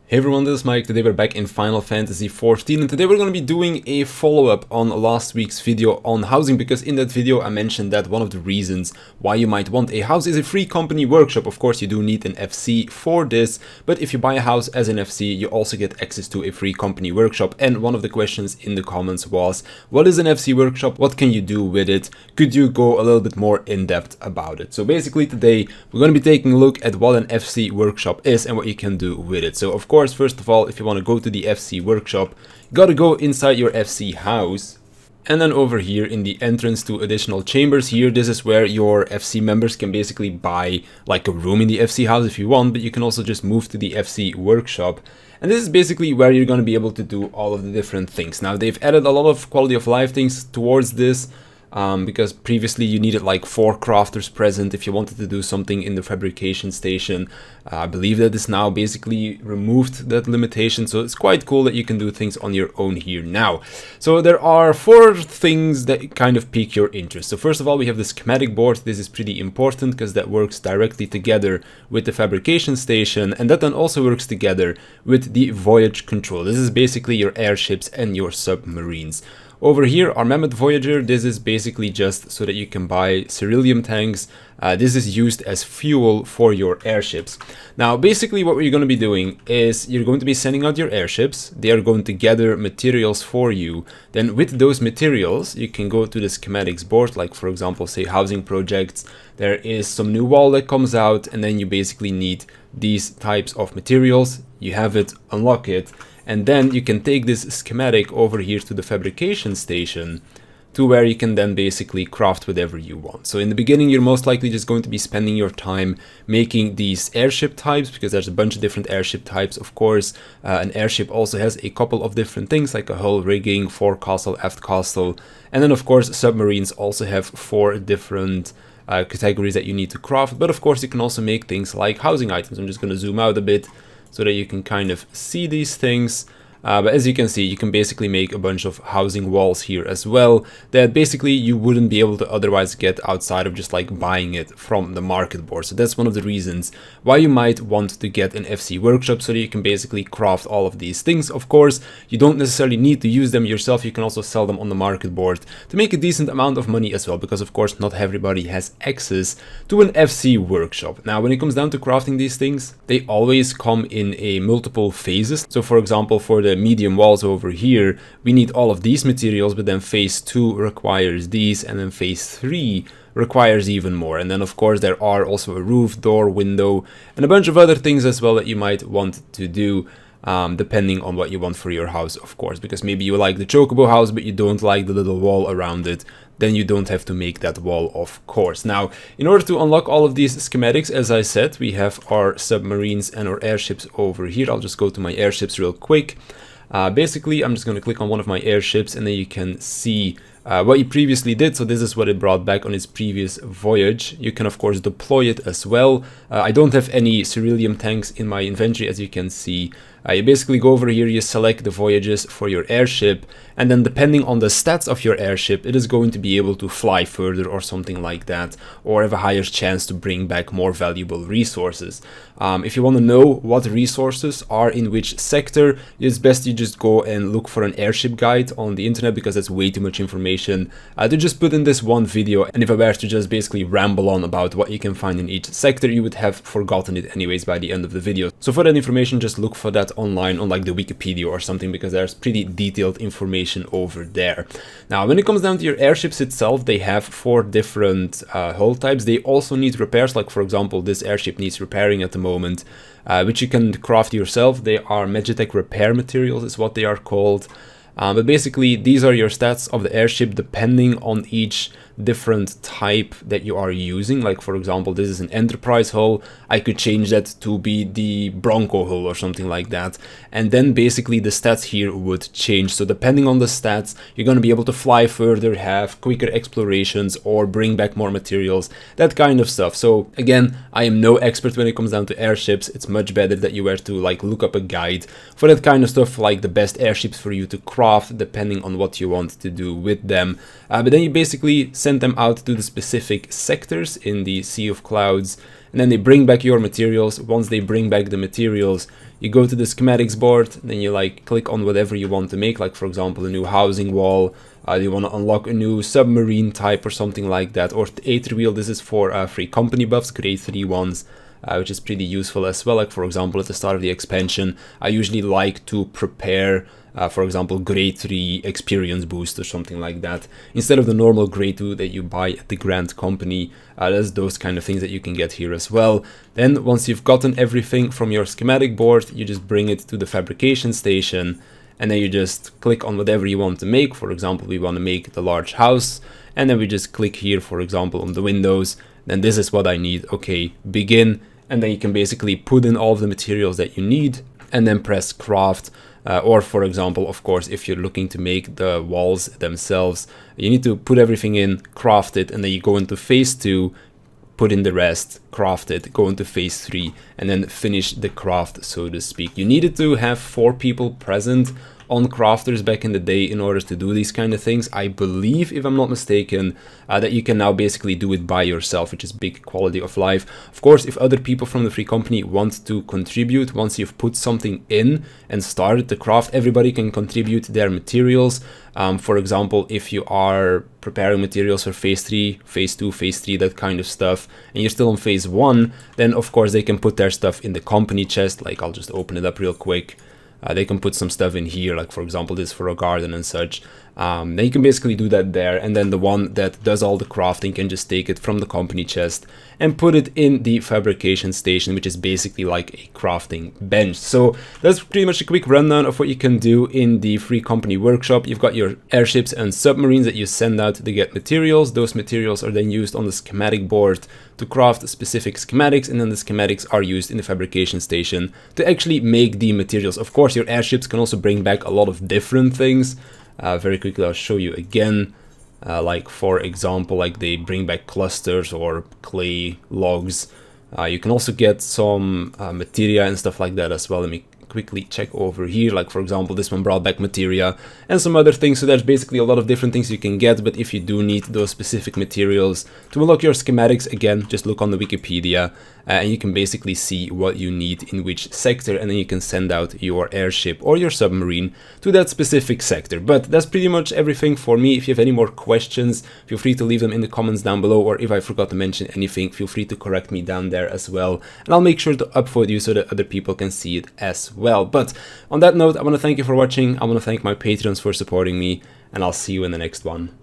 Hey everyone, this is Mike. Today we're back in Final Fantasy XIV, and today we're going to be doing a follow-up on last week's video on housing, because in that video I mentioned that one of the reasons why you might want a house is a free company workshop. Of course, you do need an FC for this, but if you buy a house as an FC, you also get access to a free company workshop. And one of the questions in the comments was, what is an FC workshop? What can you do with it? Could you go a little bit more in depth about it? So basically today we're going to be taking a look at what an FC workshop is and what you can do with it. So of course, first of all, if you want to go to the FC workshop, you got to go inside your FC house. And then over here in the entrance to additional chambers here, this is where your FC members can basically buy like a room in the FC house if you want, but you can also just move to the FC workshop. And this is basically where you're going to be able to do all of the different things. Now they've added a lot of quality of life things towards this. Because previously you needed like 4 crafters present if you wanted to do something in the fabrication station. I believe that is now basically removed, that limitation, so it's quite cool that you can do things on your own here now. So there are 4 things that kind of pique your interest. So first of all, we have the schematic board. This is pretty important because that works directly together with the fabrication station, and that then also works together with the voyage control. This is basically your airships and your submarines. Over here, our Mammoth Voyager, this is basically just so that you can buy ceruleum tanks. This is used as fuel for your airships. Now, basically what you're going to be doing is you're going to be sending out your airships. They are going to gather materials for you. Then with those materials, you can go to the schematics board, like for example, say housing projects. There is some new wall that comes out, and then you basically need these types of materials. You have it, unlock it. And then you can take this schematic over here to the fabrication station, to where you can then basically craft whatever you want. So in the beginning, you're most likely just going to be spending your time making these airship types, because there's a bunch of different airship types. Of course, an airship also has a couple of different things, like a hull rigging, forecastle, aft castle. And then of course, submarines also have 4 different categories that you need to craft. But of course, you can also make things like housing items. I'm just going to zoom out a bit so that you can kind of see these things. But as you can see, you can basically make a bunch of housing walls here as well that basically you wouldn't be able to otherwise get outside of just like buying it from the market board. So that's one of the reasons why you might want to get an FC workshop, so that you can basically craft all of these things. Of course, you don't necessarily need to use them yourself. You can also sell them on the market board to make a decent amount of money as well, because of course not everybody has access to an FC workshop. Now when it comes down to crafting these things, they always come in a multiple phases. So for example, for the medium walls over here, we need all of these materials, but then phase 2 requires these, and then phase 3 requires even more. And then of course there are also a roof, door, window, and a bunch of other things as well that you might want to do, depending on what you want for your house, of course, because maybe you like the chocobo house but you don't like the little wall around it. Then you don't have to make that wall, of course. Now, in order to unlock all of these schematics, as I said, we have our submarines and our airships over here. I'll just go to my airships real quick. Basically, I'm just going to click on one of my airships, and then you can see what you previously did. So this is what it brought back on its previous voyage. You can of course deploy it as well. I don't have any ceruleum tanks in my inventory, as you can see. You basically go over here, you select the voyages for your airship, and then depending on the stats of your airship, it is going to be able to fly further or something like that, or have a higher chance to bring back more valuable resources. If you want to know what resources are in which sector, it's best you just go and look for an airship guide on the internet, because that's way too much information to just put in this one video. And if I were to just basically ramble on about what you can find in each sector, you would have forgotten it anyways by the end of the video. So for that information, just look for that online on like the Wikipedia or something, because there's pretty detailed information over there. Now when it comes down to your airships itself, they have 4 different hull types. They also need repairs, like for example this airship needs repairing at the moment, which you can craft yourself. They are Magitek repair materials is what they are called. But basically these are your stats of the airship depending on each different type that you are using. Like for example, this is an Enterprise hull. I could change that to be the Bronco hull or something like that, and then basically the stats here would change. So depending on the stats, you're going to be able to fly further, have quicker explorations, or bring back more materials, that kind of stuff. So again, I am no expert when it comes down to airships. It's much better that you were to like look up a guide for that kind of stuff, like the best airships for you to craft depending on what you want to do with them. But then you basically send them out to the specific sectors in the Sea of Clouds, and then they bring back your materials. Once they bring back the materials, you go to the schematics board, then you like click on whatever you want to make, like for example a new housing wall, you want to unlock a new submarine type or something like that, or Aether Wheel. This is for free company buffs, grade 3 ones, which is pretty useful as well. Like for example at the start of the expansion, I usually like to prepare for example grade 3 experience boost or something like that, instead of the normal grade 2 that you buy at the Grand Company. There's those kind of things that you can get here as well. Then once you've gotten everything from your schematic board, you just bring it to the fabrication station, and then you just click on whatever you want to make. For example, we want to make the large house, and then we just click here, for example, on the windows. Then this is what I need. Okay, begin, and then you can basically put in all of the materials that you need, and then press craft. Or for example, of course, if you're looking to make the walls themselves, you need to put everything in, craft it, and then you go into phase 2, put in the rest, craft it, go into phase 3, and then finish the craft, so to speak. You needed to have 4 people present on crafters back in the day in order to do these kind of things. I believe, if I'm not mistaken, that you can now basically do it by yourself, which is big quality of life. Of course, if other people from the free company want to contribute, once you've put something in and started the craft, everybody can contribute their materials. For example, if you are preparing materials for phase 3, phase 2, phase 3, that kind of stuff, and you're still on phase 1, then of course they can put their stuff in the company chest. Like I'll just open it up real quick. They can put some stuff in here, like for example this for a garden and such. Then you can basically do that there, and then the one that does all the crafting can just take it from the company chest and put it in the fabrication station, which is basically like a crafting bench. So that's pretty much a quick rundown of what you can do in the free company workshop. You've got your airships and submarines that you send out to get materials. Those materials are then used on the schematic board to craft specific schematics, and then the schematics are used in the fabrication station to actually make the materials. Of course, your airships can also bring back a lot of different things. Very quickly, I'll show you again. Like for example, like they bring back clusters or clay logs. You can also get some materia and stuff like that as well. Let me quickly check over here. Like for example, this one brought back materia and some other things. So there's basically a lot of different things you can get. But if you do need those specific materials to unlock your schematics, again, just look on the Wikipedia and you can basically see what you need in which sector, and then you can send out your airship or your submarine to that specific sector. But that's pretty much everything for me. If you have any more questions, feel free to leave them in the comments down below, or if I forgot to mention anything, feel free to correct me down there as well, and I'll make sure to upvote you so that other people can see it as well. But on that note, I want to thank you for watching. I want to thank my patrons for supporting me, and I'll see you in the next one.